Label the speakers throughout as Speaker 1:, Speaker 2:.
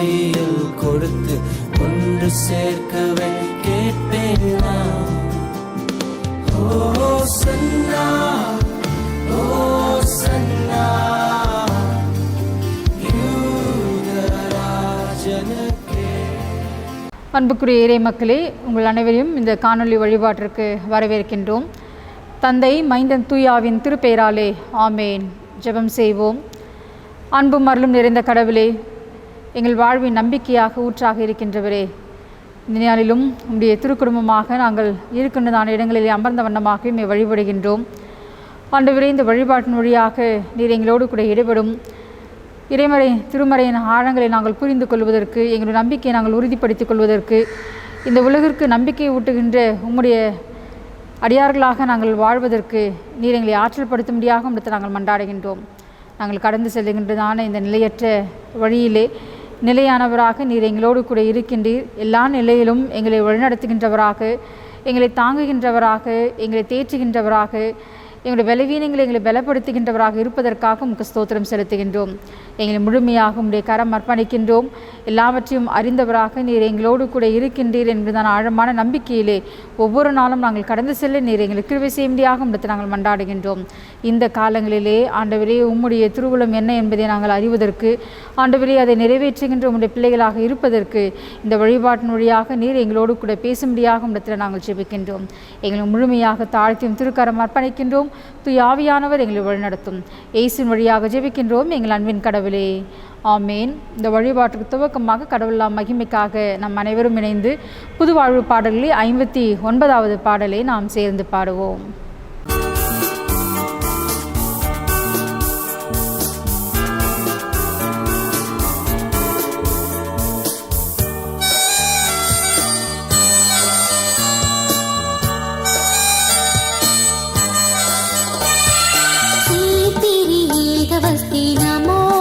Speaker 1: கையில் கொடுத்து ஒன்று சேர்க்கவே கேட்பேன் நான். ஓசன்னா ஓசன்னா யூதராஜனுக்கே.
Speaker 2: அன்புக்குரிய இறை மக்களே, உங்கள் அனைவரையும் இந்த காணொளி வழிபாட்டிற்கு வரவேற்கின்றோம். தந்தை, மைந்தன், தூயாவின் திருப்பெயராலே ஆமேன். ஜெபம் செய்வோம். அன்பும் அருளும் நிறைந்த கடவுளே, எங்கள் வாழ்வின் நம்பிக்கையாக ஊற்றாக இருக்கின்றவரே, இந்த நாளிலும் உம்முடைய திருக்குடும்பமாக நாங்கள் இருக்கின்றதான இடங்களிலே அமர்ந்த வண்ணமாக இம்மை வழிபடுகின்றோம். ஆண்டவரே, இந்த வழிபாட்டின் வழியாக நீர் எங்களோடு கூட ஈடுபடும் இறைமறை திருமறையின் ஆழங்களை நாங்கள் புரிந்து கொள்வதற்கு, எங்களுடைய நம்பிக்கையை நாங்கள் உறுதிப்படுத்திக் கொள்வதற்கு, இந்த உலகிற்கு நம்பிக்கை ஊட்டுகின்ற உம்முடைய அடியார்களாக நாங்கள் வாழ்வதற்கு நீர் எங்களை ஆற்றல் படுத்தும்படியாக உம்மிடத்தில் நாங்கள் மன்றாடுகின்றோம். நாங்கள் கடந்து செல்கின்றதான இந்த நிலையற்ற வழியிலே நிலையானவராக நீர் எங்களோடு கூட இருக்கின்றீர். எல்லா நிலையிலும் எங்களை வழிநடத்துகின்றவராக, எங்களை தாங்குகின்றவராக, எங்களை தேற்றுகின்றவராக, எங்களுடைய பலவீனங்களை எங்களை பலப்படுத்துகின்றவராக இருப்பதற்காக உமக்கு ஸ்தோத்திரம் செலுத்துகின்றோம். எங்களை முழுமையாக உம்முடைய கரம் அர்ப்பணிக்கின்றோம். எல்லாவற்றையும் அறிந்தவராக நீர் எங்களோடு கூட இருக்கின்றீர் என்பதான ஆழமான நம்பிக்கையிலே ஒவ்வொரு நாளும் நாங்கள் கடந்து செல்ல நீர் எங்களுக்கு கிருபை செய்யும்படியாக உம்மிடத்தில் நாங்கள் மன்றாடுகின்றோம். இந்த காலங்களிலே ஆண்டவரே, உம்முடைய திருவுளம் என்ன என்பதை நாங்கள் அறிவதற்கு, ஆண்டவரே அதை நிறைவேற்றுகின்ற உம்முடைய பிள்ளைகளாக இருப்பதற்கு இந்த வழிபாட்டின் வழியாக நீர் எங்களோடு கூட பேசும்படியாக உம்மிடத்தில் நாங்கள் ஜெபிக்கின்றோம். எங்களை முழுமையாக தாழ்த்தியும் திருக்கரம் அர்ப்பணிக்கின்றோம். தூய ஆவியானவர் எங்களை வழிநடத்தும். இயேசுவின் வழியாக ஜெபிக்கின்றோம் எங்கள் அன்பின் கடவுளே, ஆமேன். இந்த வழிபாட்டுக்கு துவக்கமாக கடவுளாம் மகிமைக்காக நம் அனைவரும் இணைந்து புது வாழ்வு பாடல்களில் 59வது பாடலை நாம் சேர்ந்து பாடுவோம்.
Speaker 3: Namo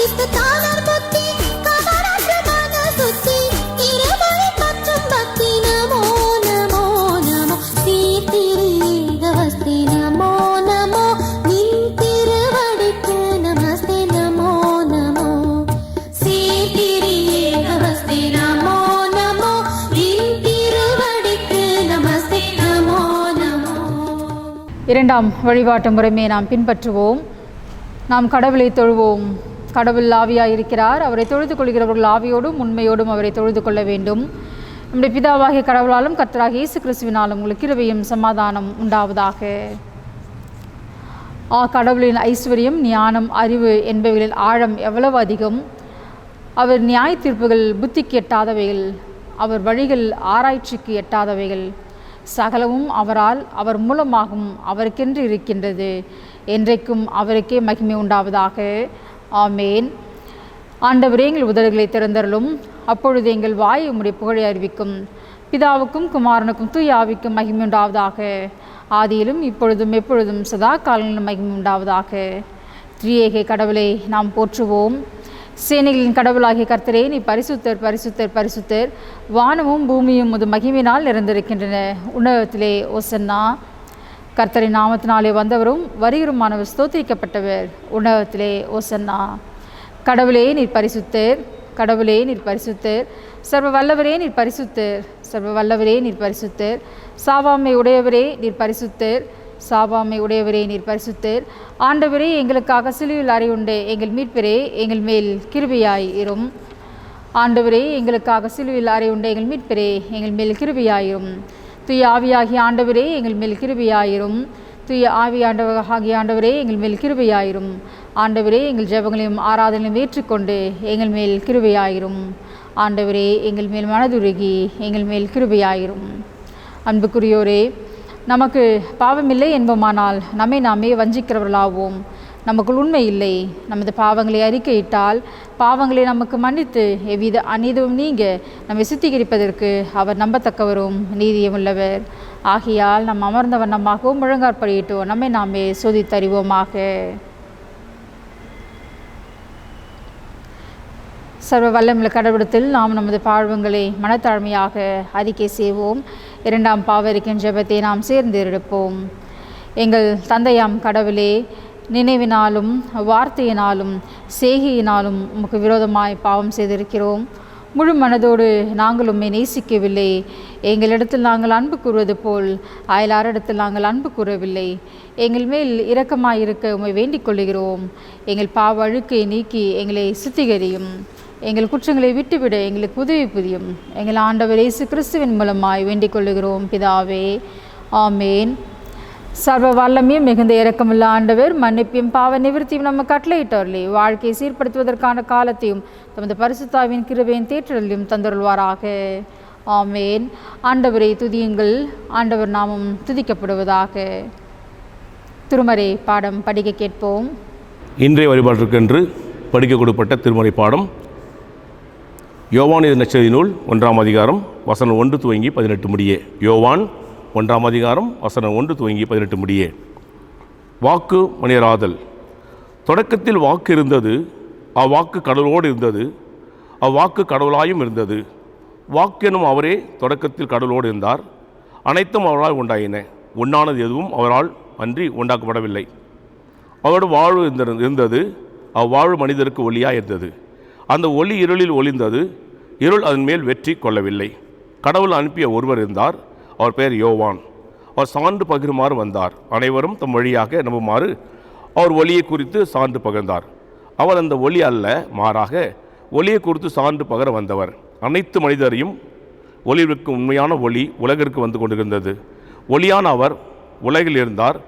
Speaker 3: கிறிஸ்து தாளர் புத்தி கவனற்ற மன சுத்தி இறைவனை பற்றும் பக்தி நமோ நமோ நமோ சீர்திரு ஏகவஸ்தே நமோ நமோ நின் திருவடிக்கு நமஸ்தே நமோ நமோ சீர்திரு ஏகவஸ்தே நமோ நமோ நின் திருவடிக்கு நமஸ்தே நமோ நமோ.
Speaker 2: இரண்டாம் வழிபாட்டு முறைமையை நாம் பின்பற்றுவோம். நாம் கடவுளை தொழுவோம். கடவுள் ஆவியாய் இருக்கிறார். அவரை தொழுது கொள்கிறவர்கள் ஆவியோடும் உண்மையோடும் அவரை தொழுது கொள்ள வேண்டும். நம்முடைய பிதாவாகிய கடவுளாலும் கர்த்தராகிய இயேசு கிறிஸ்துவினாலும் உங்களுக்கு கிருபையும் சமாதானம் உண்டாவதாக. கடவுளின் ஐஸ்வர்யம், ஞானம், அறிவு என்பவைகளின் ஆழம் எவ்வளவு அதிகம்! அவர் நியாய தீர்ப்புகள் புத்திக்கு எட்டாதவைகள், அவர் வழிகள் ஆராய்ச்சிக்கு எட்டாதவைகள். சகலமும் அவரால், அவர் மூலமாகவும் அவருக்கென்று இருக்கின்றது. என்றைக்கும் அவருக்கே மகிமை உண்டாவதாக. ஆமேன். ஆண்டவரே, எங்கள் உதடுகளை திறந்தருளும். அப்பொழுது எங்கள் வாய் உம்முடைய புகழை அறிவிக்கும். பிதாவுக்கும் குமாரனுக்கும் தூய ஆவிக்கும் மகிமை உண்டாவதாக. ஆதியிலும் இப்பொழுதும் எப்பொழுதும் சதா காலங்களிலும் மகிமை உண்டாவதாக. திரியேக கடவுளை நாம் போற்றுவோம். சேனைகளின் கடவுளாகிய கர்த்தரே, நீ பரிசுத்தர் பரிசுத்தர் பரிசுத்தர். வானமும் பூமியும் உமது மகிமையினால் நிறைந்திருக்கின்றன. உன்னதத்திலே ஓசன்னா. கர்த்தரின் நாமத்தினாலே வந்தவரும் வருகிறமானவர் ஸ்தோத்திரிக்கப்பட்டவர். உன்னதத்திலே ஓசன்னா. கடவுளே நீர் பரிசுத்தர், கடவுளே நீர் பரிசுத்தர். சர்வ வல்லவரே நீர் பரிசுத்தர், சர்வ வல்லவரே நீர் பரிசுத்தர். சாவாமை உடையவரே நீர் பரிசுத்தர், சாவாமை உடையவரே நீர் பரிசுத்தர். ஆண்டவரே, எங்களுக்காக சிலுவையில் அறையுண்டே எங்கள் மீட்பரே, எங்கள் மேல் கிருபையாய் இரும். ஆண்டவரே, எங்களுக்காக சிலுவையில் அறையுண்டே எங்கள் மீட்பரே, எங்கள் மேல் கிருபையாயிரும். தூய ஆவியாகிய ஆண்டவரே, எங்கள் மேல் கிருபையாயிரும். தூய ஆகிய ஆண்டவரே, எங்கள் மேல் கிருபையாயிரும். ஆண்டவரே, எங்கள் ஜெபங்களையும் ஆராதனையும் ஏற்றுக்கொண்டு எங்கள் மேல் கிருபையாயிரும். ஆண்டவரே, எங்கள் மேல் மனதுருகி எங்கள் மேல் கிருபையாயிரும். அன்புக்குரியோரே, நமக்கு பாவமில்லை என்போமானால் நம்மை நாமே வஞ்சிக்கிறவர்களாவோம். நமக்குள் உண்மை இல்லை. நமது பாவங்களை அறிக்கையிட்டால் பாவங்களை நமக்கு மன்னித்து எவ்வித அநீதமும் நீங்க நம்மை சுத்திகரிப்பதற்கு அவர் நம்பத்தக்கவரும் நீதியும் உள்ளவர். ஆகையால் நம் அமர்ந்த வண்ணமாகவும் முழங்காற்படியிட்டோம் நம்மை நாமே சோதித்தறிவோமாக. சர்வ வல்லமுள்ள கடவுளத்தில் நாம் நமது பாவங்களை மனத்தாழ்மையாக அறிக்கை செய்வோம். இரண்டாம் பாவரிக்கின் ஜெபத்தை நாம் சேர்ந்து எடுப்போம். எங்கள் தந்தையாம் கடவுளே, நினைவினாலும் வார்த்தையினாலும் செய்கையினாலும் உமக்கு விரோதமாய் பாவம் செய்திருக்கிறோம். முழு மனதோடு நாங்கள் உம்மை நேசிக்கவில்லை. எங்களிடத்தில் நாங்கள் அன்பு கூறுவது போல் அயலாரிடத்தில் நாங்கள் அன்பு கூறவில்லை. எங்கள் மேல் இரக்கமாயிருக்க உம்மை வேண்டிக் கொள்கிறோம். எங்கள் பாவ அழுக்கை நீக்கி எங்களை சுத்திகரியும். எங்கள் குற்றங்களை விட்டுவிட எங்களுக்கு உதவி புரியும். எங்கள் ஆண்டவர் இயேசு கிறிஸ்துவின் மூலமாய் வேண்டிக் கொள்ளுகிறோம் பிதாவே. ஆமேன். சர்வ வல்லமையும் மிகுந்த இரக்கமுள்ள ஆண்டவர் மன்னிப்பையும் பாவ நிவர்த்தியும் நம்ம கட்டளையிட்டவர்களே வாழ்க்கையை சீர்படுத்துவதற்கான காலத்தையும் தமது பரிசுத்தாவின் கிருபையின் தேற்றலையும் தந்தருள்வாராக. ஆமேன். ஆண்டவரை துதியுங்கள். ஆண்டவர் நாமம் துதிக்கப்படுவதாக. திருமறை பாடம் படிக்க கேட்போம்.
Speaker 4: இன்றைய வழிபாட்டிற்கென்று படிக்க கொடுக்கப்பட்ட திருமறை பாடம் யோவான் நற்செய்தி நூல் 1ஆம் அதிகாரம் வசனம் 1 துவங்கி 18 முடியே. யோவான் 1ஆம் அதிகாரம் வசனம் 1 துவங்கி 18 முடியே. வாக்கு மனிதராதல். தொடக்கத்தில் வாக்கு இருந்தது, அவ்வாக்கு கடவுளோடு இருந்தது, அவ்வாக்கு கடவுளாயும் இருந்தது. வாக்கெனும் அவரே தொடக்கத்தில் கடவுளோடு இருந்தார். அனைத்தும் அவரால் உண்டாயின. உண்டானது எதுவும் அவரால் அன்றி உண்டாக்கப்படவில்லை. அவரோடு வாழ்வு இருந்தது, அவ்வாழ்வு மனிதருக்கு ஒளியாக இருந்தது. அந்த ஒளி இருளில் ஒளிந்தது, இருள் அதன் மேல் வெற்றி கொள்ளவில்லை. கடவுள் அனுப்பிய ஒருவர் இருந்தார், அவர் பெயர் யோவான். அவர் சான்று பகிருமாறு வந்தார். அனைவரும் தம் வழியாக நம்புமாறு அவர் ஒளியை குறித்து சான்று பகிர்ந்தார். அவர் அந்த ஒளி அல்ல, மாறாக ஒளியை குறித்து சான்று பகர வந்தவர். அனைத்து மனிதரையும் ஒளிவிற்கு உண்மையான ஒளி உலகிற்கு வந்து கொண்டிருந்தது. ஒளியான அவர் உலகில் இருந்தார்.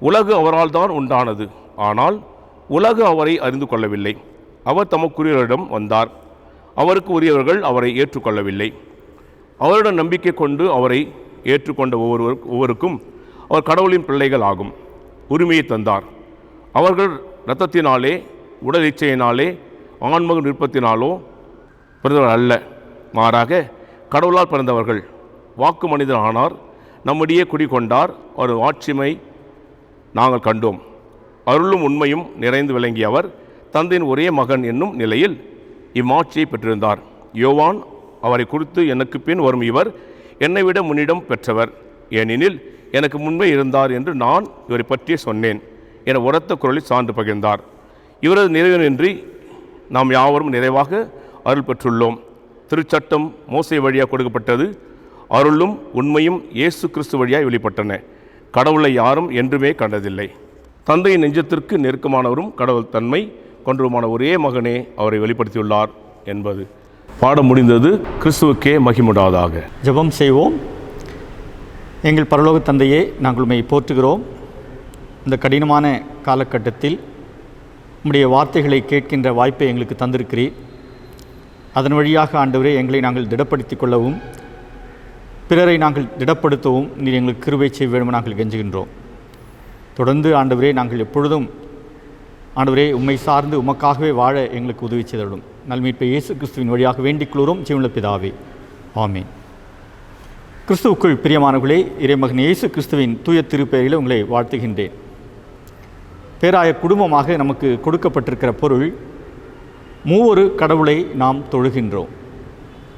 Speaker 4: உலகு அவரால் தான் உண்டானது, ஆனால் உலகு அவரை அறிந்து கொள்ளவில்லை. அவர் தமக்குரியவரிடம் வந்தார். அவருக்கு உரியவர்கள் அவரை ஏற்றுக்கொள்ளவில்லை. அவருடன் நம்பிக்கை கொண்டு அவரை ஏற்றுக்கொண்ட ஒவ்வொருக்கும் அவர் கடவுளின் பிள்ளைகள் ஆகும் உரிமையை தந்தார். அவர்கள் இரத்தத்தினாலே, உடல் இச்சையினாலே, ஆன்மக விருப்பத்தினாலோ பிறந்தவர்கள் அல்ல, மாறாக கடவுளால் பிறந்தவர்கள். வாக்கு மனிதர் ஆனார், நம்முடைய குடிகொண்டார். அவர் ஆட்சிமை நாங்கள் கண்டோம். அருளும் உண்மையும் நிறைந்து விளங்கியவர் தந்தையின் ஒரே மகன் என்னும் நிலையில் இம்மாட்சியை பெற்றிருந்தார். யோவான் அவரை குறித்து, எனக்கு பின் வரும் இவர் என்னை விட முன்னிடம் பெற்றவர், ஏனெனில் எனக்கு முன்பே இருந்தார் என்று நான் இவரை பற்றியே சொன்னேன் என உரத்த குரலில் சான்று பகிர்ந்தார். இவரது நிறைவின்றி நாம் யாவரும் நிறைவாக அருள் பெற்றுள்ளோம். திருச்சட்டம் மோசே வழியாக கொடுக்கப்பட்டது, அருளும் உண்மையும் இயேசு கிறிஸ்து வழியாக வெளிப்பட்டன. கடவுளை யாரும் என்றுமே கண்டதில்லை. தந்தையின் நெஞ்சத்திற்கு நெருக்கமானவரும் கடவுள் தன்மை கொண்டருமான ஒரே மகனே அவரை வெளிப்படுத்தியுள்ளார் என்பது. பாடம் முடிந்தது. கிறிஸ்துவுக்கே மகிமுண்டாவதாக.
Speaker 5: ஜெபம் செய்வோம். எங்கள் பரலோக தந்தையே, நாங்கள் உம்மை போற்றுகிறோம். இந்த கடினமான காலகட்டத்தில் உம்முடைய வார்த்தைகளை கேட்கின்ற வாய்ப்பை எங்களுக்கு தந்திருக்கிறீர். அதன் வழியாக ஆண்டவரே எங்களை நாங்கள் திடப்படுத்திக் கொள்ளவும், பிறரை நாங்கள் திடப்படுத்தவும் நீர் எங்களுக்கு கிருபை செய்ய வேண்டும் நாங்கள் கெஞ்சுகின்றோம். தொடர்ந்து ஆண்டவரே நாங்கள் எப்பொழுதும் ஆண்டவரே உம்மை சார்ந்து உமக்காகவே வாழ எங்களுக்கு உதவி செய்தலும் நல்மீட்பை இயேசு கிறிஸ்துவின் வழியாக வேண்டிக் கொள்கிறோம் ஜீவனுள்ள பிதாவே, ஆமீன். கிறிஸ்துவுக்குள் பிரியமானவர்களே, இறைமகன் இயேசு கிறிஸ்துவின் தூய திருப்பெயரில் உங்களை வாழ்த்துகின்றேன். பேராய குடும்பமாக நமக்கு கொடுக்கப்பட்டிருக்கிற பொருள், மூவொரு கடவுளை நாம் தொழுகின்றோம்.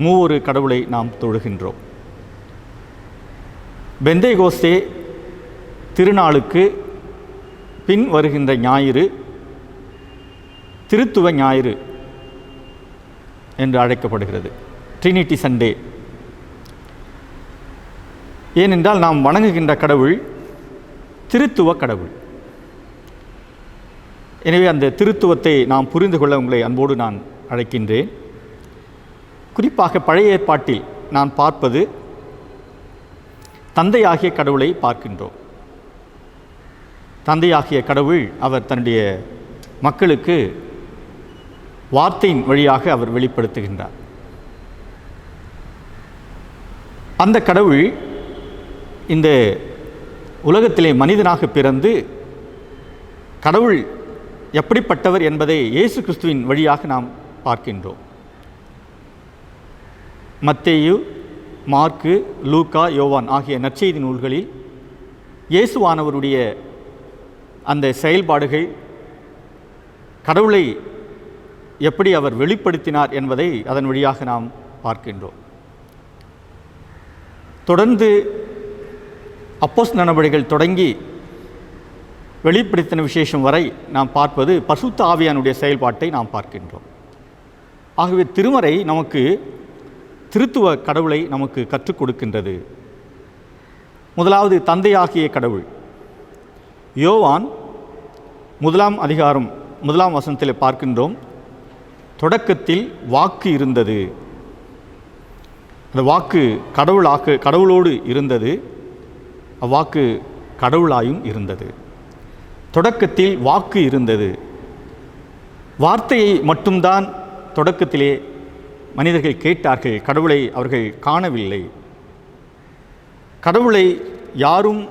Speaker 5: மூவொரு கடவுளை நாம் தொழுகின்றோம். பெந்தேகோஸ்தே திருநாளுக்கு பின் வருகின்ற ஞாயிறு திருத்துவ ஞாயிறு என்று அழைக்கப்படுகிறது, ட்ரினிட்டி சண்டே. ஏனென்றால் நாம் வணங்குகின்ற கடவுள் திருத்துவ கடவுள். எனவே அந்த திருத்துவத்தை நாம் புரிந்து கொள்ள உங்களை அன்போடு நான் அழைக்கின்றேன். குறிப்பாக பழைய ஏற்பாட்டில் நான் பார்ப்பது தந்தையாகிய கடவுளை பார்க்கின்றோம். தந்தையாகிய கடவுள் அவர் தன்னுடைய மக்களுக்கு வார்த்தையின் வழியாக அவர் வெளிப்படுத்துகின்றார். அந்த கடவுள் இந்த உலகத்திலே மனிதனாக பிறந்து கடவுள் எப்படிப்பட்டவர் என்பதை இயேசு கிறிஸ்துவின் வழியாக நாம் பார்க்கின்றோம். மத்தேயு, மார்க்கு, லூக்கா, யோவான் ஆகிய நற்செய்தி நூல்களில் இயேசுவானவருடைய அந்த செயல்பாடுகள், கடவுளை எப்படி அவர் வெளிப்படுத்தினார் என்பதை அதன் வழியாக நாம் பார்க்கின்றோம். தொடர்ந்து அப்போஸ்தலர் நடவடிக்கைகள் தொடங்கி வெளிப்படுத்தின விசேஷம் வரை நாம் பார்ப்பது பரிசுத்த ஆவியானுடைய செயல்பாட்டை நாம் பார்க்கின்றோம். ஆகவே திருமறை நமக்கு திருத்துவ கடவுளை நமக்கு கற்றுக் கொடுக்கின்றது. முதலாவது தந்தையாகிய கடவுள். யோவான் 1 அதிகாரம் 1 வசனத்தில் பார்க்கின்றோம், தொடக்கத்தில் வாக்கு இருந்தது. அந்த வாக்கு கடவுளோடு இருந்தது, அவ்வாக்கு கடவுளாயும் இருந்தது. தொடக்கத்தில் வாக்கு இருந்தது. வார்த்தையை மட்டும்தான் தொடக்கத்திலே மனிதர்கள் கேட்டார்கள், கடவுளை அவர்கள் காணவில்லை. கடவுளை யாரும்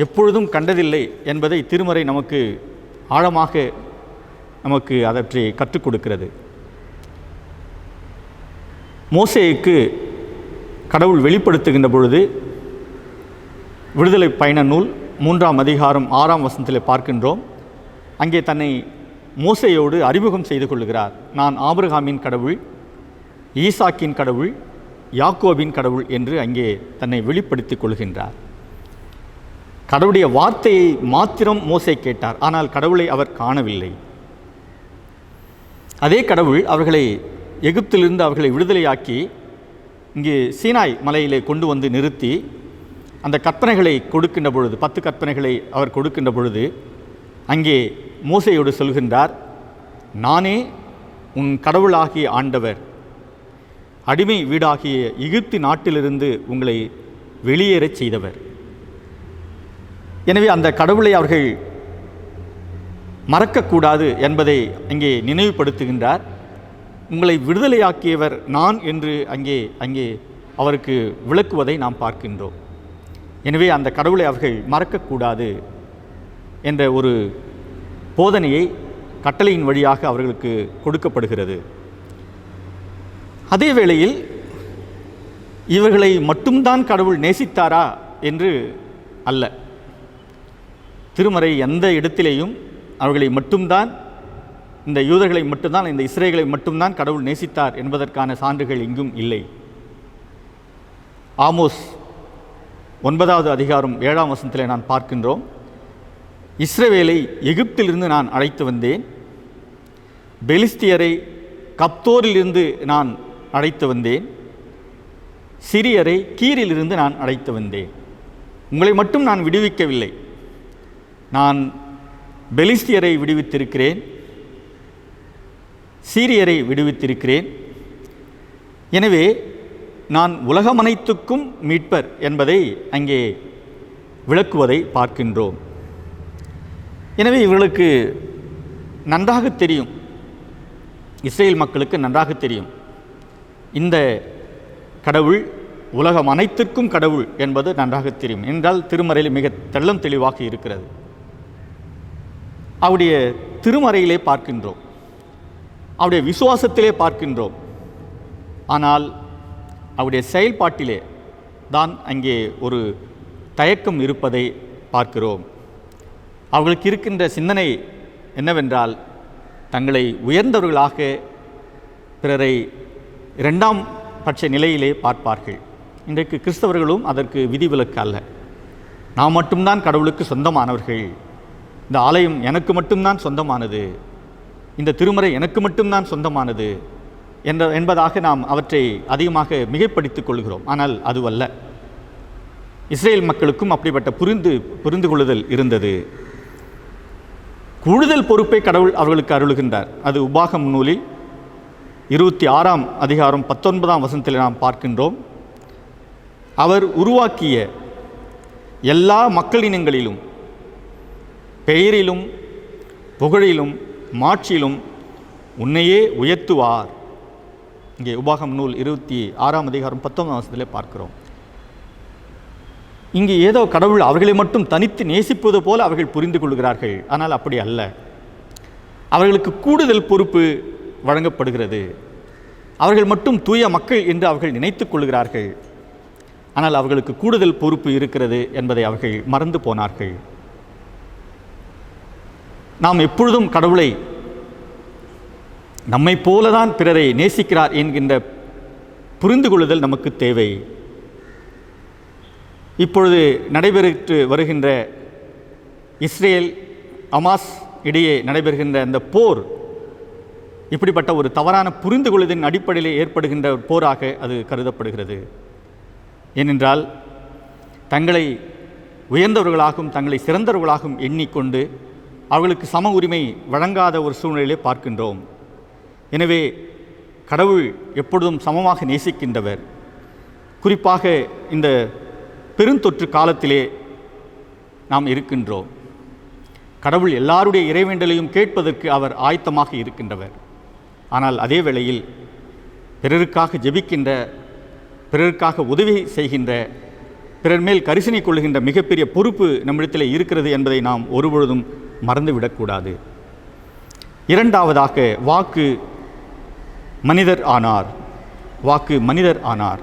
Speaker 5: எப்பொழுதும் கண்டதில்லை என்பதை திருமறை நமக்கு ஆழமாக நமக்கு அதற்றை கற்றுக் கொடுக்கிறது. மோசேக்கு கடவுள் வெளிப்படுத்துகின்ற பொழுது விடுதலை பயண நூல் 3 அதிகாரம் 6 வசனத்தில் பார்க்கின்றோம். அங்கே தன்னை மோசேயோடு அறிமுகம் செய்து கொள்கிறார். நான் ஆபிரகாமின் கடவுள், ஈசாக்கின் கடவுள், யாக்கோபின் கடவுள் என்று அங்கே தன்னை வெளிப்படுத்திக் கொள்கின்றார். கடவுளுடைய வார்த்தையை மாத்திரம் மோசே கேட்டார், ஆனால் கடவுளை அவர் காணவில்லை. அதே கடவுள் அவர்களை எகிப்திலிருந்து அவர்களை விடுதலையாக்கி இங்கே சீனாய் மலையிலே கொண்டு வந்து நிறுத்தி அந்த கற்பனைகளை கொடுக்கின்ற பொழுது, 10 கற்பனைகளை அவர் கொடுக்கின்ற பொழுது அங்கே மோசேயோடு சொல்கின்றார், நானே உன் கடவுளாகிய ஆண்டவர், அடிமை வீடாகிய எகிப்து நாட்டிலிருந்து உங்களை வெளியேறச் செய்தவர். எனவே அந்த கடவுளை அவர்கள் மறக்கக்கூடாது என்பதை அங்கே நினைவுபடுத்துகின்றார். உங்களை விடுதலையாக்கியவர் நான் என்று அங்கே அவருக்கு விளக்குவதை நாம் பார்க்கின்றோம். எனவே அந்த கடவுளை அவர்கள் மறக்கக்கூடாது என்ற ஒரு போதனையை கட்டளையின் வழியாக அவர்களுக்கு கொடுக்கப்படுகிறது. அதே வேளையில் இவர்களை மட்டும்தான் கடவுள் நேசித்தாரா என்று அல்ல. திருமறை எந்த இடத்திலேயும் அவர்களை மட்டும்தான் இந்த யூதர்களை மட்டும்தான், இந்த இஸ்ரேலை மட்டும்தான் கடவுள் நேசித்தார் என்பதற்கான சான்றுகள் எங்கும் இல்லை. ஆமோஸ் 9வது அதிகாரம் 7ஆம் வசனத்திலே நான் பார்க்கின்றோம், இஸ்ரவேலை எகிப்திலிருந்து நான் அழைத்து வந்தேன், பெலிஸ்தியரை கப்தோரிலிருந்து நான் அழைத்து வந்தேன், சிரியரை கீரிலிருந்து நான் அழைத்து வந்தேன். உங்களை மட்டும் நான் விடுவிக்கவில்லை, நான் பெலிஸ்தியரை விடுவித்திருக்கிறேன், சீரியரை விடுவித்திருக்கிறேன். எனவே நான் உலகமனைத்துக்கும் மீட்பர் என்பதை அங்கே விளக்குவதை பார்க்கின்றோம். எனவே இவர்களுக்கு நன்றாக தெரியும், இஸ்ரேல் மக்களுக்கு நன்றாக தெரியும், இந்த கடவுள் உலகம் அனைத்திற்கும் கடவுள் என்பது நன்றாக தெரியும். என்றால் திருமறையில் மிக தெள்ளம் தெளிவாக இருக்கிறது. அவருடைய திருமறையிலே பார்க்கின்றோம், அவருடைய விசுவாசத்திலே பார்க்கின்றோம். ஆனால் அவருடைய செயல்பாட்டிலே தான் அங்கே ஒரு தயக்கம் இருப்பதை பார்க்கிறோம். அவர்களுக்கு இருக்கின்ற சிந்தனை என்னவென்றால், தங்களை உயர்ந்தவர்களாக பிறரை இரண்டாம் பட்ச நிலையிலே பார்ப்பார்கள். இன்றைக்கு கிறிஸ்தவர்களும் அதற்கு விதிவிலக்கு அல்ல. நாம் மட்டும்தான் கடவுளுக்கு சொந்தமானவர்கள், இந்த ஆலயம் எனக்கு மட்டும்தான் சொந்தமானது, இந்த திருமறை எனக்கு மட்டும்தான் சொந்தமானது என்பதாக நாம் அவற்றை அதிகமாக மிகைப்படுத்திக் கொள்கிறோம். ஆனால் அதுவல்ல. இஸ்ரேல் மக்களுக்கும் அப்படிப்பட்ட புரிந்து கொள்ளுதல் இருந்தது. கூடுதல் பொறுப்பை கடவுள் அவர்களுக்கு அருளுகின்றார். அது உபாகம் நூலில் 26ஆம் அதிகாரம் 19ஆம் வசனத்தில் நாம் பார்க்கின்றோம். அவர் உருவாக்கிய எல்லா மக்களினங்களிலும் பெயரிலும் புகழிலும் மாட்சியிலும் உன்னையே உயர்த்துவார். இங்கே உபாகம் நூல் 26ஆம் அதிகாரம் 19ஆம் வசனத்திலே பார்க்கிறோம். இங்கே ஏதோ கடவுள் அவர்களை மட்டும் தனித்து நேசிப்பது போல அவர்கள் புரிந்து கொள்கிறார்கள். ஆனால் அப்படி அல்ல. அவர்களுக்கு கூடுதல் பொறுப்பு வழங்கப்படுகிறது. அவர்கள் மட்டும் தூய மக்கள் என்று அவர்கள் நினைத்து கொள்கிறார்கள். ஆனால் அவர்களுக்கு கூடுதல் பொறுப்பு இருக்கிறது என்பதை அவர்கள் மறந்து போனார்கள். நாம் எப்பொழுதும் கடவுளை நம்மை போலதான் பிறரை நேசிக்கிறார் என்கின்ற புரிந்து கொள்ளுதல் நமக்கு தேவை. இப்பொழுது நடைபெற்று வருகின்ற இஸ்ரேல் அமாஸ் இடையே நடைபெறுகின்ற அந்த போர் இப்படிப்பட்ட ஒரு தவறான புரிந்து கொள்ளுதலின் அடிப்படையில் ஏற்படுகின்ற ஒரு போராக அது கருதப்படுகிறது. ஏனென்றால் தங்களை உயர்ந்தவர்களாகவும் தங்களை சிறந்தவர்களாகவும் எண்ணிக்கொண்டு அவர்களுக்கு சம உரிமை வழங்காத ஒரு சூழ்நிலையை பார்க்கின்றோம். எனவே கடவுள் எப்பொழுதும் சமமாக நேசிக்கின்றவர். குறிப்பாக இந்த பெருந்தொற்று காலத்திலே நாம் இருக்கின்றோம். கடவுள் எல்லாருடைய இறைவேண்டலையும் கேட்பதற்கு அவர் ஆயத்தமாக இருக்கின்றவர். ஆனால் அதே வேளையில் பிறருக்காக ஜெபிக்கின்ற, பிறருக்காக உதவி செய்கின்ற, பிறர் மேல் கரிசனை கொள்கின்ற மிகப்பெரிய பொறுப்பு நம்மிடத்தில் இருக்கிறது என்பதை நாம் ஒருபொழுதும் மறந்துவிடக்கூடாது. இரண்டாவதாக வாக்கு மனிதர் ஆனார். வாக்கு மனிதர் ஆனார்.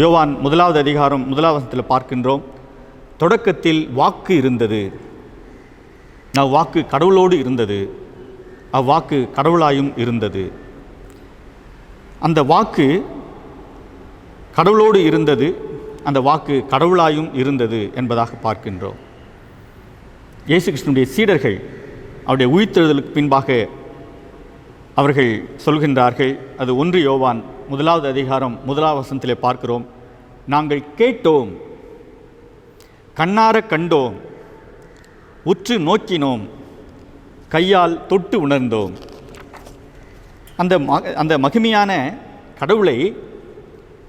Speaker 5: யோவான் 1வது அதிகாரம் 1ஆம் வசனத்தில் பார்க்கின்றோம், தொடக்கத்தில் வாக்கு இருந்தது, அவ்வாக்கு கடவுளோடு இருந்தது, அவ்வாக்கு கடவுளாயும் இருந்தது. அந்த வாக்கு கடவுளோடு இருந்தது, அந்த வாக்கு கடவுளாயும் இருந்தது என்பதாக பார்க்கின்றோம். இயேசு கிறிஸ்துவினுடைய சீடர்கள் அவருடைய உயிர்த்தெழுதலுக்கு பின்பாக அவர்கள் சொல்கின்றார்கள். அது 1 யோவான் 1வது அதிகாரம் 1ஆம் வசனத்திலே பார்க்கிறோம், நாங்கள் கேட்டோம், கண்ணார கண்டோம், உற்று நோக்கினோம், கையால் தொட்டு உணர்ந்தோம். அந்த மகிமையான கடவுளை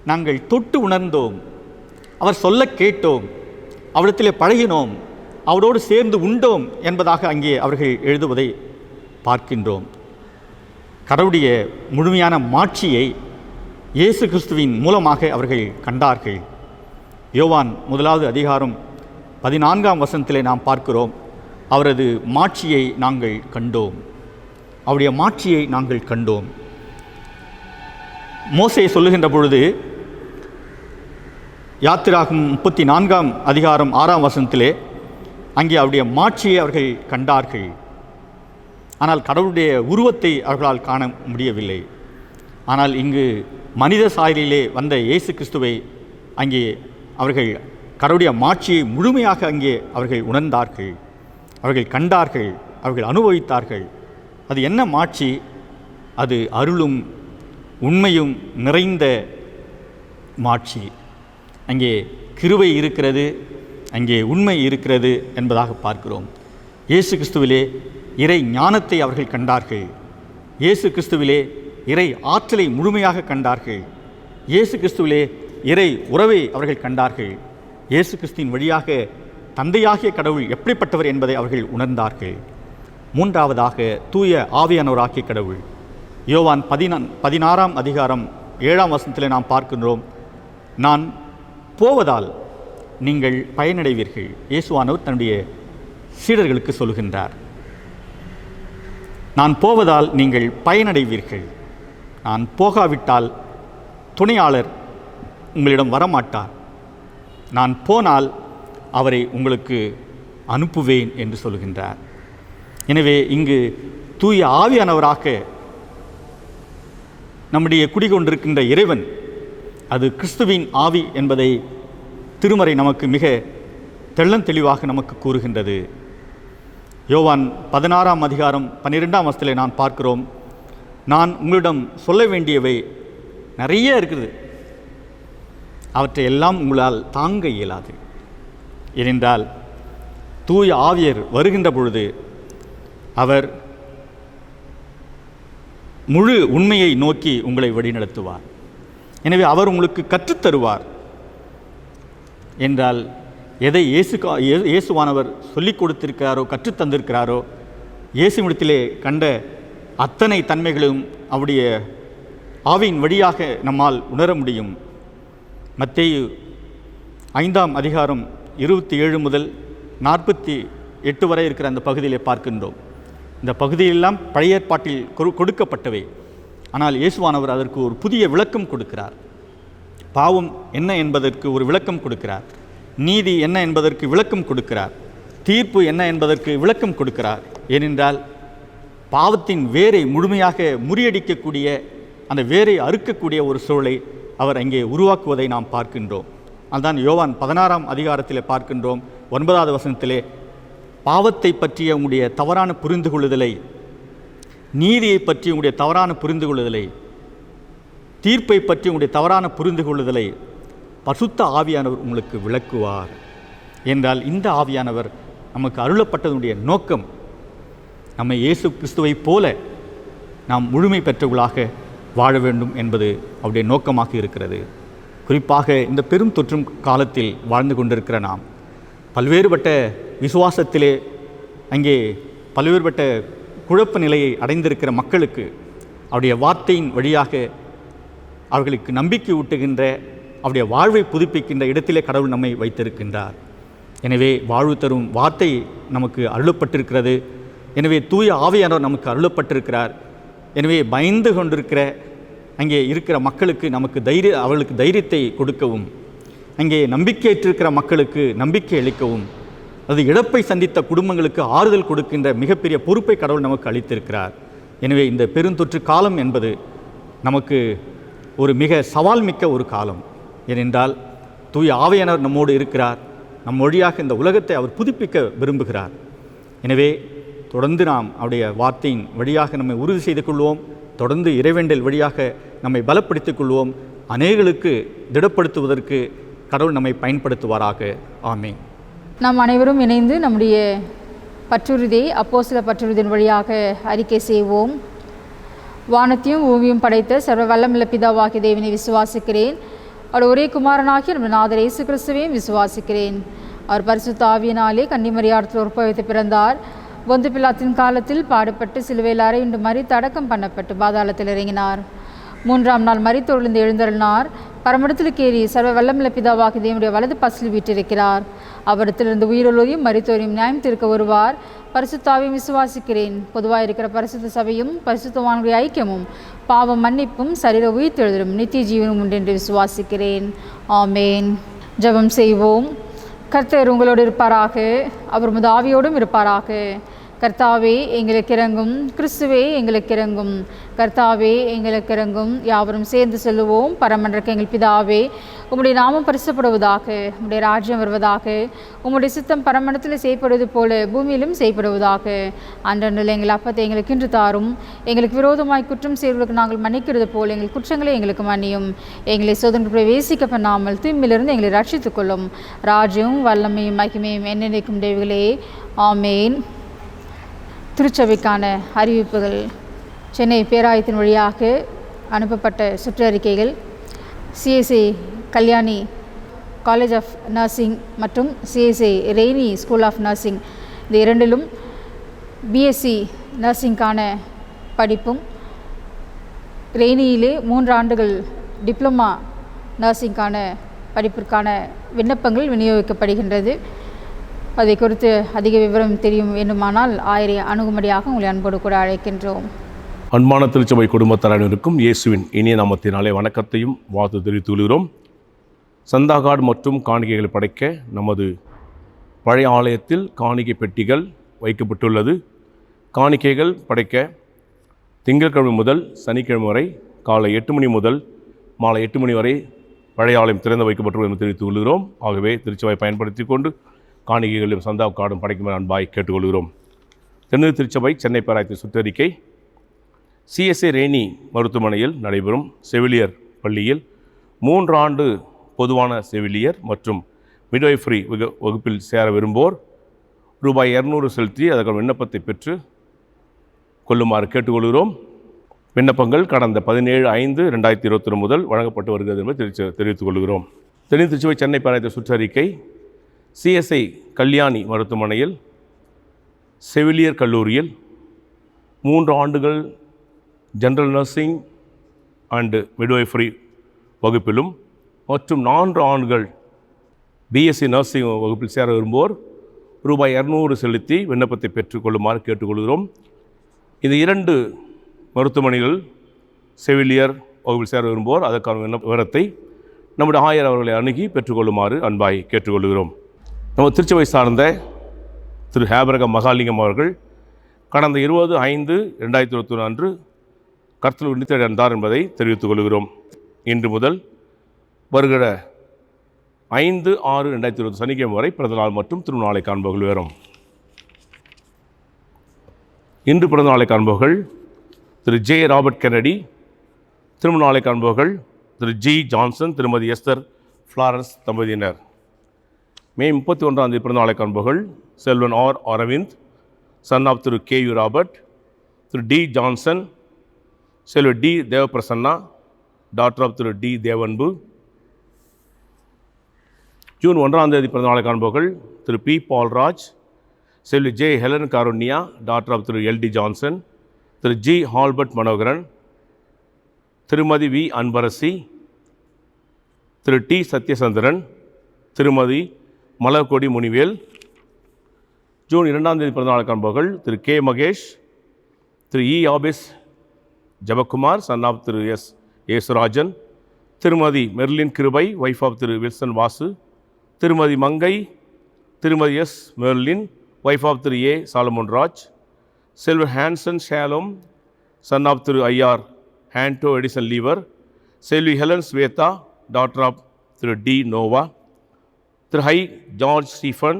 Speaker 5: நாங்கள் தொட்டு உணர்ந்தோம், அவர் சொல்ல கேட்டோம், அவரிடத்திலே பழகினோம், அவரோடு சேர்ந்து உண்டோம் என்பதாக அங்கே அவர்கள் எழுதுவதை பார்க்கின்றோம். கடவுளுடைய முழுமையான மாட்சியை இயேசு கிறிஸ்துவின் மூலமாக அவர்கள் கண்டார்கள். யோவான் 1வது அதிகாரம் 14ஆம் வசனத்திலே நாம் பார்க்கிறோம், அவரது மாட்சியை நாங்கள் கண்டோம், அவருடைய மாட்சியை நாங்கள் கண்டோம். மோசே சொல்லுகின்ற பொழுது யாத்திராகும் 34ஆம் அதிகாரம் 6ஆம் வசனத்திலே அங்கே அவருடைய மாட்சியை அவர்கள் கண்டார்கள். ஆனால் கடவுளுடைய உருவத்தை அவர்களால் காண முடியவில்லை. ஆனால் இங்கு மனித சாயலிலே வந்த இயேசு கிறிஸ்துவை அங்கே அவர்கள் கடவுளுடைய மாட்சியை முழுமையாக அங்கே அவர்கள் உணர்ந்தார்கள், அவர்கள் கண்டார்கள், அவர்கள் அனுபவித்தார்கள். அது என்ன மாட்சி? அது அருளும் உண்மையும் நிறைந்த மாட்சி. அங்கே கிருபை இருக்கிறது, அங்கே உண்மை இருக்கிறது என்பதாக பார்க்கிறோம். இயேசு கிறிஸ்துவிலே இறை ஞானத்தை அவர்கள் கண்டார்கள், இயேசு கிறிஸ்துவிலே இறை ஆற்றலை முழுமையாக கண்டார்கள், இயேசு கிறிஸ்துவிலே இறை உறவை அவர்கள் கண்டார்கள், இயேசு கிறிஸ்துவின் வழியாக தந்தையாகிய கடவுள் எப்படிப்பட்டவர் என்பதை அவர்கள் உணர்ந்தார்கள். மூன்றாவதாக தூய ஆவியானவராகிய கடவுள். யோவான் 16ஆம் அதிகாரம் 7ஆம் வசனத்தில் நாம் பார்க்கின்றோம், நான் போவதால் நீங்கள் பயனடைவீர்கள். இயேசுவானவர் தன்னுடைய சீடர்களுக்கு சொல்கின்றார், நான் போவதால் நீங்கள் பயனடைவீர்கள். நான் போகாவிட்டால் துணையாளர் உங்களிடம் வரமாட்டார். நான் போனால் அவரை உங்களுக்கு அனுப்புவேன் என்று சொல்கின்றார். எனவே இங்கு தூய ஆவியானவராக நம்முடைய குடிகொண்டிருக்கின்ற இறைவன், அது கிறிஸ்துவின் ஆவி என்பதை திருமறை நமக்கு மிக தெள்ளந்தெளிவாக நமக்கு கூறுகின்றது. யோவான் 16ஆம் அதிகாரம் 12ஆம் வசனத்திலே நான் பார்க்கிறோம், நான் உங்களிடம் சொல்ல வேண்டியவை நிறைய இருக்குது, அவற்றை எல்லாம் உங்களால் தாங்க இயலாது. ஏனென்றால் தூய ஆவியர் வருகின்ற பொழுது அவர் முழு உண்மையை நோக்கி உங்களை வழிநடத்துவார். எனவே அவர் உங்களுக்கு கற்றுத்தருவார். என்றால் எதை இயேசுவானவர் சொல்லிக் கொடுத்திருக்கிறாரோ, கற்றுத்தந்திருக்கிறாரோ, இயேசுவிடத்திலே கண்ட அத்தனை தன்மைகளும் அவருடைய ஆவியின் வழியாக நம்மால் உணர முடியும். மத்தேயு 5ஆம் அதிகாரம் 27 முதல் 48 வரை இருக்கிற அந்த பகுதியிலே பார்க்கின்றோம். இந்த பகுதியெல்லாம் பழைய ஏற்பாட்டில் கொடுக்கப்பட்டவை. ஆனால் இயேசுவானவர் அதற்கு ஒரு புதிய விளக்கம் கொடுக்கிறார். பாவம் என்ன என்பதற்கு ஒரு விளக்கம் கொடுக்கிறார், நீதி என்ன என்பதற்கு விளக்கம் கொடுக்கிறார், தீர்ப்பு என்ன என்பதற்கு விளக்கம் கொடுக்கிறார். ஏனென்றால் பாவத்தின் வேரை முழுமையாக முறியடிக்கக்கூடிய, அந்த வேரை அறுக்கக்கூடிய ஒரு சூழலை அவர் அங்கே உருவாக்குவதை நாம் பார்க்கின்றோம். அதுதான் யோவான் 16ஆம் அதிகாரத்தில் பார்க்கின்றோம். 9வது வசனத்திலே பாவத்தை பற்றிய உங்களுடைய தவறான புரிந்து கொள்ளுதலை, நீதியை பற்றி உங்களுடைய தவறான புரிந்து கொள்ளுதலை, தீர்ப்பை பற்றி உங்களுடைய தவறான புரிந்து கொள்ளுதலை பரிசுத்த ஆவியானவர் உங்களுக்கு விளக்குவார். என்றால் இந்த ஆவியானவர் நமக்கு அருளப்பட்டதனுடைய நோக்கம் நம்மை இயேசு கிறிஸ்துவைப் போல நாம் முழுமை பெற்றவர்களாக வாழ வேண்டும் என்பது அவருடைய நோக்கமாக இருக்கிறது. குறிப்பாக இந்த பெரும் தொற்றும் காலத்தில் வாழ்ந்து கொண்டிருக்கிற நாம் பல்வேறுபட்ட விசுவாசத்திலே அங்கே பல்வேறுபட்ட குழப்ப நிலையை அடைந்திருக்கிற மக்களுக்கு அவருடைய வார்த்தையின் வழியாக அவர்களுக்கு நம்பிக்கை ஊட்டுகின்ற, அவருடைய வாழ்வை புதுப்பிக்கின்ற இடத்திலே கடவுள் நம்மை வைத்திருக்கின்றார். எனவே வாழ்வு தரும் வார்த்தை நமக்கு அருளப்பட்டிருக்கிறது. எனவே தூய ஆவியானவர் நமக்கு அருளப்பட்டிருக்கிறார். எனவே பயந்து கொண்டிருக்கிற அங்கே இருக்கிற மக்களுக்கு நமக்கு அவர்களுக்கு தைரியத்தை கொடுக்கவும், அங்கே நம்பிக்கையற்றிருக்கிற மக்களுக்கு நம்பிக்கை அளிக்கவும், அது இழப்பை சந்தித்த குடும்பங்களுக்கு ஆறுதல் கொடுக்கின்ற மிகப்பெரிய பொறுப்பை கடவுள் நமக்கு அளித்திருக்கிறார். எனவே இந்த பெருந்தொற்று காலம் என்பது நமக்கு ஒரு மிக சவால் மிக்க ஒரு காலம். ஏனென்றால் தூய ஆவியானவர் நம்மோடு இருக்கிறார். நம் வழியாக இந்த உலகத்தை அவர் புதுப்பிக்க விரும்புகிறார். எனவே தொடர்ந்து நாம் அவருடைய வார்த்தையின் வழியாக நம்மை உறுதி செய்து கொள்வோம். தொடர்ந்து இறைவேண்டல் வழியாக நம்மை பலப்படுத்திக் கொள்வோம். அநேகளுக்கு திடப்படுத்துவதற்கு கடவுள் நம்மை பயன்படுத்துவாராக. ஆமென்.
Speaker 2: நாம் அனைவரும் இணைந்து நம்முடைய பற்றுறுதியை அப்போஸ்தல பற்றுறுதியின் வழியாக அறிக்கை செய்வோம். வானத்தையும் பூமியும் படைத்த சர்வ வல்லமுள்ள பிதாவாகிய தேவனை விசுவாசிக்கிறேன். அவர் ஒரே குமாரனாகிய நம்ம நாதர் இயேசு கிறிஸ்துவையும் விசுவாசிக்கிறேன். அவர் பரிசுத்த ஆவியினாலே கன்னிமரியாத்தில் உற்பவித்து பிறந்தார். பொந்து பிலாத்தின் காலத்தில் பாடுபட்டு சிலுவையில் அறையுண்டு மரித்து அடக்கம் பண்ணப்பட்டு பாதாளத்தில் இறங்கினார். 3ஆம் நாள் மரித்தொழுந்து எழுந்தருளினார். பரமடத்திற்கு ஏறி சர்வ வல்லமுள்ள பிதாவாகிய தேவனுடைய வலது பசில் வீற்றிருக்கிறார். அவரிடத்திலிருந்து உயிரோரையும் மரித்தோரையும் நியாயம் தீர்க்க வருவார். பரிசுத்தாவையும் விசுவாசிக்கிறேன். பொதுவாக இருக்கிற பரிசுத்த சபையும் பரிசுத்தவான்களுடைய ஐக்கியமும் பாவம் மன்னிப்பும் சரீர உயிர்த்தெழுதலும் நித்திய ஜீவனும் உண்டு என்று விசுவாசிக்கிறேன். ஆமேன். ஜெபம் செய்வோம். கர்த்தர் உங்களோடு இருப்பாராக. அவர் உமது ஆவியோடும் இருப்பாராக. கர்த்தாவே எங்களுக்கு இறங்கும். கிறிஸ்துவே எங்களுக்கு இறங்கும். கர்த்தாவே எங்களுக்கு இறங்கும். யாவரும் சேர்ந்து சொல்லுவோம். பரமன்றக்க எங்கள் பிதாவே, உம்முடைய நாமம் பரிசுப்படுவதாக, உம்முடைய ராஜ்யம் வருவதாக, உம்முடைய சித்தம் பரமண்டத்தில் செய்யப்படுவது போல பூமியிலும் செய்யப்படுவதாக. அன்றன்றில் எங்கள் அப்பத்தை எங்களுக்கு இன்று தாரும். எங்களுக்கு விரோதமாய் குற்றம் செய்வதற்கு நாங்கள் மன்னிக்கிறது போல் எங்கள் குற்றங்களை எங்களுக்கு மன்னியும். எங்களை சோதனை பிரவேசிக்க பண்ணாமல் தீமையிலிருந்து எங்களை ரட்சித்துக் கொள்ளும். ராஜ்யம் வல்லமையும் மகிமையும் என்னென்னைக்கும் தேவர்களே, ஆமேன். திருச்சபைக்கான அறிவிப்புகள். சென்னை பேராயத்தின் வழியாக அனுப்பப்பட்ட சுற்றறிக்கைகள். CSI Kalyani college of nursing மற்றும் CSI Rainy school of nursing, இந்த இரண்டிலும் பிஎஸ்சி நர்சிங்கான படிப்பும், ரெய்னியிலே 3 ஆண்டுகள் டிப்ளமா நர்சிங்கான படிப்பிற்கான விண்ணப்பங்கள் விநியோகிக்கப்படுகின்றது. அதை குறித்து அதிக விவரம் தெரியும் வேண்டுமானால் அணுகும்படியாக உங்களை அன்போடு கூட அழைக்கின்றோம்.
Speaker 4: அன்பான திருச்சபை குடும்பத்தார் அனைவருக்கும் இயேசுவின் இனிய நாமத்தினாலே வணக்கத்தையும் வாழ்த்து தெரிவித்துக் கொள்கிறோம். சந்தா கார்டு மற்றும் காணிக்கைகளை படைக்க நமது பழைய ஆலயத்தில் காணிக்கை பெட்டிகள் வைக்கப்பட்டுள்ளது. காணிக்கைகள் படைக்க திங்கட்கிழமை முதல் சனிக்கிழமை வரை காலை 8 மணி முதல் மாலை 8 மணி வரை பழைய ஆலயம் திறந்து வைக்கப்பட்டுள்ளது என்று தெரிவித்துக் கொள்கிறோம். ஆகவே திருச்சபை பயன்படுத்தி கொண்டு காணிக்கைகளையும் சந்தா கார்டும் படைக்கும் அன்பாய் கேட்டுக்கொள்கிறோம். தென்னூர் திருச்சபை சென்னை பேராயத்தின் சுற்றறிக்கை. சிஎஸ்ஐ ரெய்னி மருத்துவமனையில் நடைபெறும் செவிலியர் பள்ளியில் 3 ஆண்டு பொதுவான செவிலியர் மற்றும் மிட்வைஃபரி வகுப்பில் சேர விரும்புவோர் ரூபாய் 200 செலுத்தி அதற்கான விண்ணப்பத்தை பெற்று கொள்ளுமாறு கேட்டுக்கொள்கிறோம். விண்ணப்பங்கள் கடந்த 17/5/2021 முதல் வழங்கப்பட்டு வருகிறது என்பதை தெரிவித்துக் கொள்கிறோம். தென்னூர் திருச்சபை சென்னை பேராயத்தின் சுற்றறிக்கை. சிஎஸ்ஐ கல்யாணி மருத்துவமனையில் செவிலியர் கல்லூரியில் 3 ஆண்டுகள் ஜெனரல் நர்சிங் அண்டு மிட்வைஃபரி வகுப்பிலும் மற்றும் 4 ஆண்டுகள் பிஎஸ்சி நர்சிங் வகுப்பில் சேர விரும்புவோர் ரூபாய் 200 செலுத்தி விண்ணப்பத்தை பெற்றுக்கொள்ளுமாறு கேட்டுக்கொள்கிறோம். இந்த 2 மருத்துவமனைகள் செவிலியர் வகுப்பில் சேர விரும்புவோர் அதற்கான விவரத்தை நம்முடைய ஆயர் அவர்களை அணுகி பெற்றுக்கொள்ளுமாறு அன்பாய் கேட்டுக்கொள்கிறோம். நம்ம திருச்சபை சார்ந்த திரு ஹேபரகம் மகாலிங்கம் அவர்கள் கடந்த 20/5/2021 அன்று கர்த்தர் விண்ணப்பித்தார் என்பதை தெரிவித்துக் கொள்கிறோம். இன்று முதல் வருகிற 5/6/2020 சனிக்கிழமை வரை பிறந்தநாள் மற்றும் திருநாளை காண்பவர்கள் வரும். இன்று பிறந்தநாளை காண்பவர்கள் திரு ஜே ராபர்ட் கென்னடி. திருநாளை காண்பவர்கள் Thiru G Johnson, Thirumathi Esther Florence தம்பதியினர். மே 31 பிறந்தநாளை காண்பவர்கள் Selvan R Aravind, son of Thiru KU Robert, Thiru T Johnson, Selvi T Devaprasanna, daughter of Thiru T Devanbu. June 1 பிறந்தநாளை காண்பவர்கள் Thiru P Paulraj, Selvi J Helen Karunya, daughter of Thiru LD Johnson, Thiru G Halbert Manoharan, Thirumathi V Anbarasi, Thiru T Sathyachandran, Thirumathi Malarkodi Munivel. June 2 பிறந்தநாளை காண்பவர்கள் Thiru K Mahesh, Thiru E ஆபிஸ் Jabakumar, son of Thiru S Yesurajan, Thirumathi Merlin Kirubai, wife of Thiru Wilson Vasu, Thirumathi Mangai, Thirumathi S Merlin, wife of Thiru A Solomon Raj, Selvar Hanson Shalom, son of Thiru IR ஹான்டோ Edison லீவர், Selvi Helen Swetha, daughter of Thiru T Noah, Thiru ஹை George Stephen,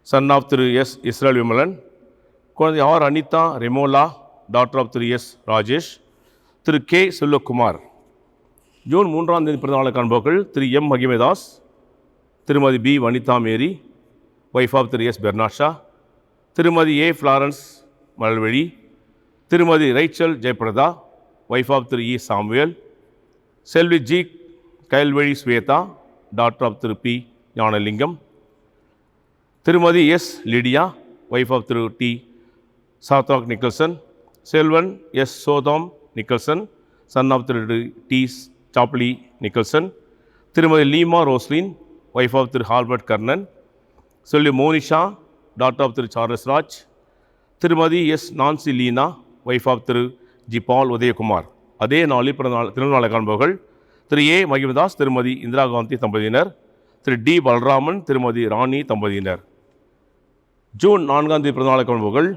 Speaker 4: son of Thiru S Israel Vimalan, குழந்தை R Anitha Remola, daughter of Thiru S Rajesh, Thiru K Selvakumar. June 3 பிறந்தநாளை காண்பவர்கள் Thiru M Magimadas, Thirumathi P Vanitha Mary, wife of Thiru S Bernasha, Thirumathi A Florence Malarvizhi, Thirumathi Rachel Jayaprada, wife of Thiru E Samuel, Selvi G Kayalvizhi Swetha, daughter of Thiru P Gnanalingam, Thirumathi S Lydia, wife of Thiru T Shadrach Nicholson, Selvan S சோதாம் Nicholson, son of Thiru T சாப்லி Nicholson, Thirumathi Leema Roslin, wife of Thiru Halbert Karnan, Selvi Monisha, daughter of Thiru Charles Raj, Thirumathi S Nancy Leena, wife of Thiru G Paul Udayakumar. அதே நாளில் திருநாளை காண்பவர்கள் திரு ஏ மகிமதாஸ், திருமதி இந்திரா காந்தி தம்பதியினர், திரு D Balaraman, திருமதி ராணி தம்பதியினர். ஜூன் 4ஆம் தேதி பிறந்தநாளை காண்பவர்கள்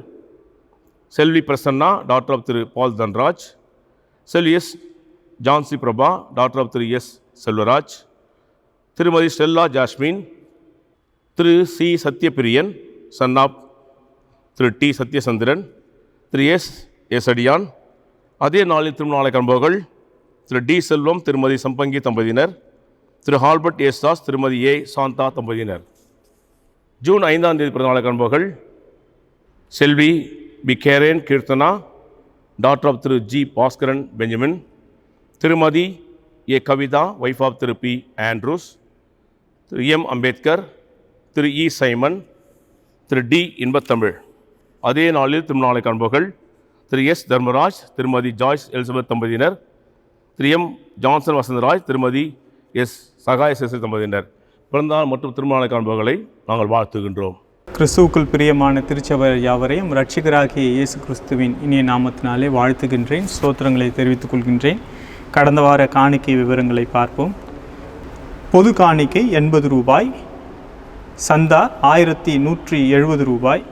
Speaker 4: Selvi Prasanna, daughter of Thiru Paul Dhanraj. Selvi S Jhansi Prabha, daughter of Thiru S Selvaraj. Thirumathi Stella Jasmine. Thiru C Sathyapriyan, son of Thiru T Sathyachandran. Thiru S Adiyan. அதே நாளில் திருமணநாளை காண்பவர்கள் திரு டி செல்வம், திருமதி சம்பங்கி தம்பதியினர். திரு ஹால்பர்ட் தாஸ், திருமதி ஏ சாந்தா தம்பதியினர். ஜூன் 5ஆம் தேதி பிறந்தநாளை காண்பவர்கள் Selvi P Karen Keerthana, daughter of Thiru G Baskaran Benjamin. Thirumathi A Kavitha, wife of Thiru P Andrews. Thiru M Ambedkar, Thiru E Simon, Thiru T Inbathamizh. அதே நாளில் திருமணநாளை காண்பவர்கள் திரு எஸ் தர்மராஜ், திருமதி ஜாய்ஸ் எலிசபெத் தம்பதியினர். திரு எம் ஜான்சன் வசந்தராஜ், திருமதி எஸ் சகாய சேசை தம்பதியினர். பிறந்தநாள் மற்றும் திருமணநாளை காண்பவர்களை நாங்கள் வாழ்த்துகின்றோம்.
Speaker 6: கிறிஸ்துவுக்குள் பிரியமான திருச்சபையர் யாவரையும் இரட்சகராகிய இயேசு கிறிஸ்துவின் இனிய நாமத்தினாலே வாழ்த்துகின்றேன், ஸ்தோத்திரங்களை தெரிவித்துக் கொள்கின்றேன். கடந்த வார காணிக்கை விவரங்களை பார்ப்போம். பொது காணிக்கை 80 ரூபாய், சந்தா 1170 ரூபாய்,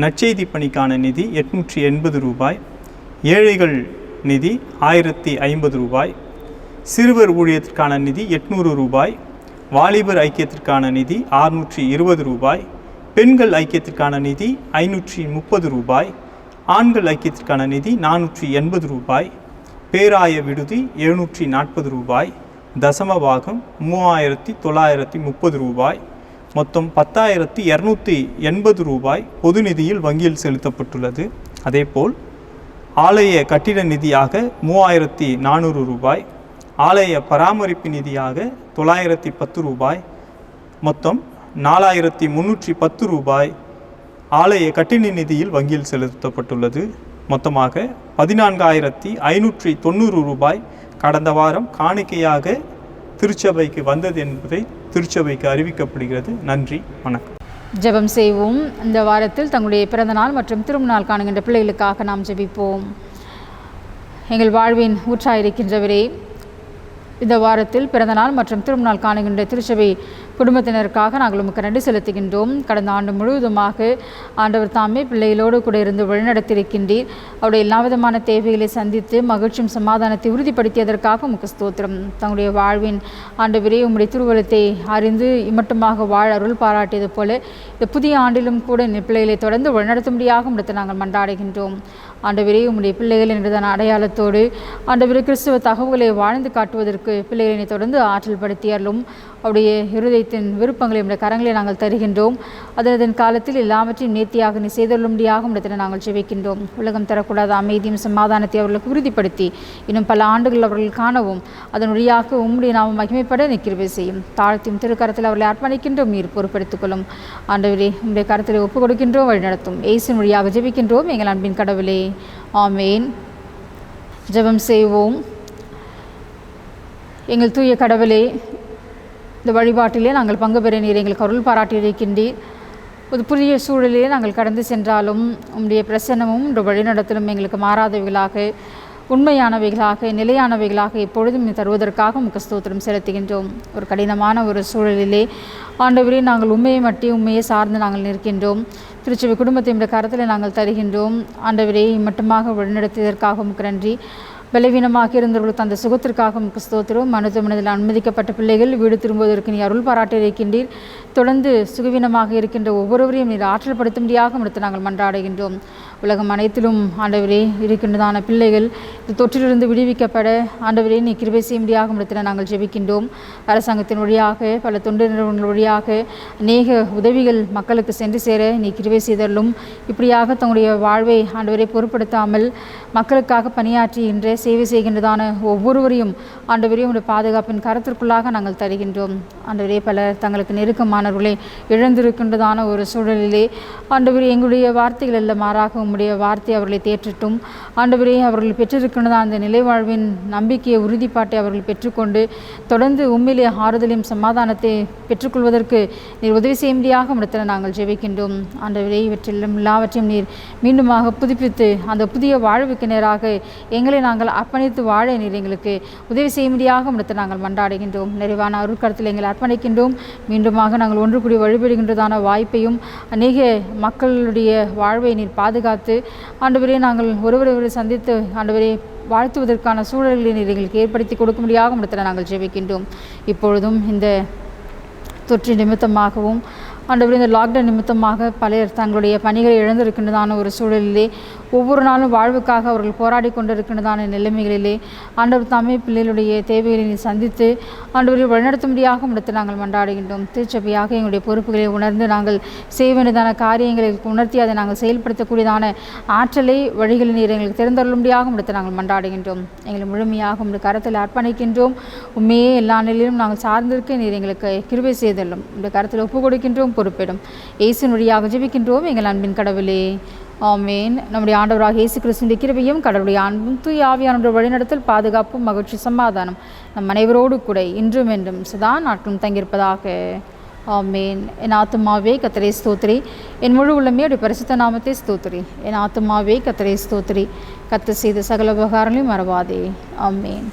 Speaker 6: நற்செய்தி பணிக்கான நிதி 880 ரூபாய், ஏழைகள் நிதி 1050 ரூபாய், சிறுவர் ஊழியத்திற்கான நிதி 800 ரூபாய், வாலிபர் ஐக்கியத்திற்கான நிதி 620 ரூபாய், பெண்கள் ஐக்கியத்திற்கான நிதி 530 ரூபாய், ஆண்கள் ஐக்கியத்திற்கான நிதி 480 ரூபாய், பேராய விடுதி 740 ரூபாய், தசமபாகம் 3930 ரூபாய், மொத்தம் 10,280 ரூபாய் பொது நிதியில் வங்கியில் செலுத்தப்பட்டுள்ளது. அதேபோல் ஆலய கட்டிட நிதியாக 3400 ரூபாய், ஆலய பராமரிப்பு நிதியாக 910 ரூபாய், மொத்தம் 4310 ரூபாய் ஆலய கட்டிட நிதியில் வங்கியில் செலுத்தப்பட்டுள்ளது. மொத்தமாக 14,590 ரூபாய் கடந்த வாரம் காணிக்கையாக திருச்சபைக்கு வந்தது என்பதை திருச்சபைக்கு அறிவிக்கப்படுகிறது. நன்றி, வணக்கம்.
Speaker 2: ஜெபம் செய்வோம். இந்த வாரத்தில் தங்களுடைய பிறந்தநாள் மற்றும் திருமணநாள் காணுகின்ற பிள்ளைகளுக்காக நாம் ஜெபிப்போம். எங்கள் வாழ்வின் ஊற்றாயிருக்கின்றவரே, இந்த வாரத்தில் பிறந்தநாள் மற்றும் திருமணநாள் காணுகின்ற திருச்சபை குடும்பத்தினருக்காக நாங்கள் உமக்கு நன்றி செலுத்துகின்றோம். கடந்த ஆண்டு முழுவதுமாக ஆண்டவர் தாமே பிள்ளைகளோடு கூட இருந்து வழிநடத்தியிருக்கின்றீர். அவருடைய எல்லா விதமான தேவைகளை சந்தித்து மகிழ்ச்சியும் சமாதானத்தை உறுதிப்படுத்தியதற்காக உமக்கு ஸ்தோத்திரம். தங்களுடைய வாழ்வின் ஆண்டவரே, உம்முடைய திருவள்ளத்தை அறிந்து இம்மட்டுமாக வாழ அருள் பாராட்டியது போல இந்த புதிய ஆண்டிலும் கூட இந்த பிள்ளைகளை தொடர்ந்து வழிநடத்தும்படியாக உம்மிடத்தை நாங்கள் மன்றாடுகின்றோம். ஆண்டவரே, உம்முடைய பிள்ளைகள் என்றதான அடையாளத்தோடு ஆண்டவரே கிறிஸ்துவ தகவல்களை வாழ்ந்து காட்டுவதற்கு பிள்ளைகளை தொடர்ந்து ஆற்றல் படுத்தியாலும் அவருடைய இருதயத்தின் விருப்பங்களை நம்முடைய கரங்களை நாங்கள் தருகின்றோம். அதன் காலத்தில் எல்லாவற்றையும் நேர்த்தியாக நீ செய்தொள்ளும்படியாக இடத்துல நாங்கள் ஜெபிக்கின்றோம். உலகம் தரக்கூடாத அமைதியும் சமாதானத்தை அவர்களுக்கு உறுதிப்படுத்தி இன்னும் பல ஆண்டுகள் அவர்கள் காணவும் அதன் வழியாக உம்முடைய நாமம் மகிமைப்பட நீ கிருபை செய்யும். தாழ்த்தியும் திருக்கரத்தில் அவர்களை அர்ப்பணிக்கின்றோம். நீர் பொறுப்படுத்திக் கொள்ளும். ஆண்டவரே, உம்முடைய கரத்தில் ஒப்புக் கொடுக்கின்றோம், வழிநடத்தும். இயேசுவின் வழியாக ஜெபிக்கின்றோம் எங்கள் அன்பின் கடவுளே, ஆமேன். ஜெபம் செய்வோம். எங்கள் தூய கடவுளே, இந்த வழிபாட்டிலே நாங்கள் பங்கு பெற நீர் எங்களுக்கு அருள் பாராட்டி இருக்கின்றீர். ஒரு புதிய சூழலிலே நாங்கள் கடந்து சென்றாலும் உம்முடைய பிரசன்னமும் உடைய வழிநடத்தலும் எங்களுக்கு மாறாதவைகளாக, உண்மையானவைகளாக, நிலையானவைகளாக எப்பொழுதும் தருவதற்காக உமக்கு ஸ்தோத்திரம் செலுத்துகின்றோம். ஒரு கடினமான ஒரு சூழலிலே ஆண்டவரே, நாங்கள் உண்மையை மட்டி உண்மையை சார்ந்து நாங்கள் நிற்கின்றோம். திருச்சபை குடும்பத்தை இந்த கரத்தில் நாங்கள் தருகின்றோம். ஆண்டவரே, மட்டுமாக வழிநடத்தியதற்காக உமக்கு நன்றி. பலவீனமாக இருந்தவர்களுக்கு அந்த சுகத்திற்காக உமக்கு ஸ்தோத்திரம். மருத்துவமனையில் அனுமதிக்கப்பட்ட பிள்ளைகள் வீடு திரும்புவதற்கு நீ அருள் பாராட்டி இருக்கின்றீர். தொடர்ந்து சுகவீனமாக இருக்கின்ற ஒவ்வொருவரையும் நீர் ஆற்றல் படுத்தும்படியாக எடுத்து நாங்கள் மன்றாடுகின்றோம். உலகம் அனைத்திலும் ஆண்டவரே இருக்கின்றதான பிள்ளைகள் இந்த தொற்றிலிருந்து விடுவிக்கப்பட ஆண்டவரே நீ கிருபை செய்யும்படியாக இடத்துல நாங்கள் ஜெபிக்கின்றோம். அரசாங்கத்தின் வழியாக, பல தொண்டு நிறுவனங்கள் வழியாக அநேக உதவிகள் மக்களுக்கு சென்று சேர நீ கிருபை செய்தலும். இப்படியாக தங்களுடைய வாழ்வை ஆண்டவரை பொருட்படுத்தாமல் மக்களுக்காக பணியாற்றுகின்ற சேவை செய்கின்றதான ஒவ்வொருவரையும் ஆண்டவரே உடைய பாதுகாப்பின் கரத்திற்குள்ளாக நாங்கள் தருகின்றோம். ஆண்டவரே, பலர் தங்களுக்கு நெருக்கமானவர்களை இழந்திருக்கின்றதான ஒரு சூழலிலே ஆண்டவரே எங்களுடைய வார்த்தைகள் அல்ல, மாறாக உம்முடைய வார்த்தை அவர்களை தேற்றட்டும். ஆண்டவரே, அவர்கள் பெற்றிருக்கின்றதான அந்த நிலைவாழ்வின் நம்பிக்கையை, உறுதிப்பாட்டை அவர்கள் பெற்றுக்கொண்டு தொடர்ந்து உண்மையிலே ஆறுதலையும் சமாதானத்தை பெற்றுக்கொள்வதற்கு நீர் உதவி செய்யும்படியாக இடத்துல நாங்கள் ஜெபிக்கின்றோம். ஆண்டவரே, இவற்றிலும் எல்லாவற்றையும் நீர் மீண்டுமாக புதுப்பித்து அந்த புதிய வாழ்வுக்கு நேராக எங்களை நாங்கள் அர்ப்பணித்து வாழ நீர் எங்களுக்கு உதவி செய்யும்படியாக உம்மிடத்தில் நாங்கள் மன்றாடுகின்றோம். நிறைவான அருட்கரத்தில் எங்களை அர்ப்பணிக்கின்றோம். மீண்டுமாக நாங்கள் ஒன்று கூடி வழிபடுகின்றதான வாய்ப்பையும் அநேக மக்களுடைய வாழ்வை நீர் பாதுகாத்து ஆண்டவரே நாங்கள் ஒருவரை சந்தித்து ஆண்டவரே வாழ்த்துவதற்கான சூழல்களை நீர் எங்களுக்கு ஏற்படுத்தி கொடுக்கும்படியாக உம்மிடத்தில் நாங்கள் ஜெபிக்கின்றோம். இப்பொழுதும் இந்த தொற்று நிமித்தமாகவும் ஆண்டவரே இந்த லாக்டவுன் நிமித்தமாக பலர் தங்களுடைய பணிகளை இழந்திருக்கின்றதான ஒரு சூழலிலே ஒவ்வொரு நாளும் வாழ்வுக்காக அவர்கள் போராடி கொண்டிருக்கின்றதான நிலைமைகளிலே ஆண்டவர் தாமே பிள்ளைகளுடைய தேவைகளை சந்தித்து ஆண்டவரை வழிநடத்தும்படியாக உம்மிடத்தில் நாங்கள் மன்றாடுகின்றோம். திருச்சபையாக எங்களுடைய பொறுப்புகளை உணர்ந்து நாங்கள் செய்ய வேண்டியதான காரியங்களை உணர்த்தி அதை நாங்கள் செயல்படுத்தக்கூடியதான ஆற்றலை வழிகளை நீர் எங்களுக்கு திறந்தருளும்படியாக உம்மிடத்தில் நாங்கள் மன்றாடுகின்றோம். எங்களை முழுமையாக உங்களுடைய கரத்தில் அர்ப்பணிக்கின்றோம். உண்மையே எல்லா நிலையிலும் நாங்கள் சார்ந்திருக்க நீர் எங்களுக்கு கிருபை செய்தல்லும் இந்த கரத்தில் ஒப்புக் கொடுக்கின்றோம். பொறுப்பிடும் இயேசுவின் வழியாக ஜெபிக்கின்றோம் எங்கள் அன்பின் கடவுளே, ஆமேன். நம்முடைய ஆண்டவராக இயேசு கிறிஸ்துவின் கிருபையும் கடவுளுடைய அன்பும் தூய ஆவியானவருடைய வழிநடத்தல் பாதுகாப்பும் மகிழ்ச்சி சமாதானம் நம் அனைவரோடு கூட இன்றும் என்றும் சதா நாட்களும் தங்கியிருப்பதாக. ஆமேன். என் ஆத்துமாவே கர்த்தரை ஸ்தோத்திரி, என் முழு உள்ளமே அப்படி பரிசுத்த நாமத்தை ஸ்தோத்திரி. என் ஆத்துமாவே கர்த்தரை ஸ்தோத்திரி, கர்த்தர் செய்த சகல உபகாரங்களையும் மறவாதே. ஆமேன்.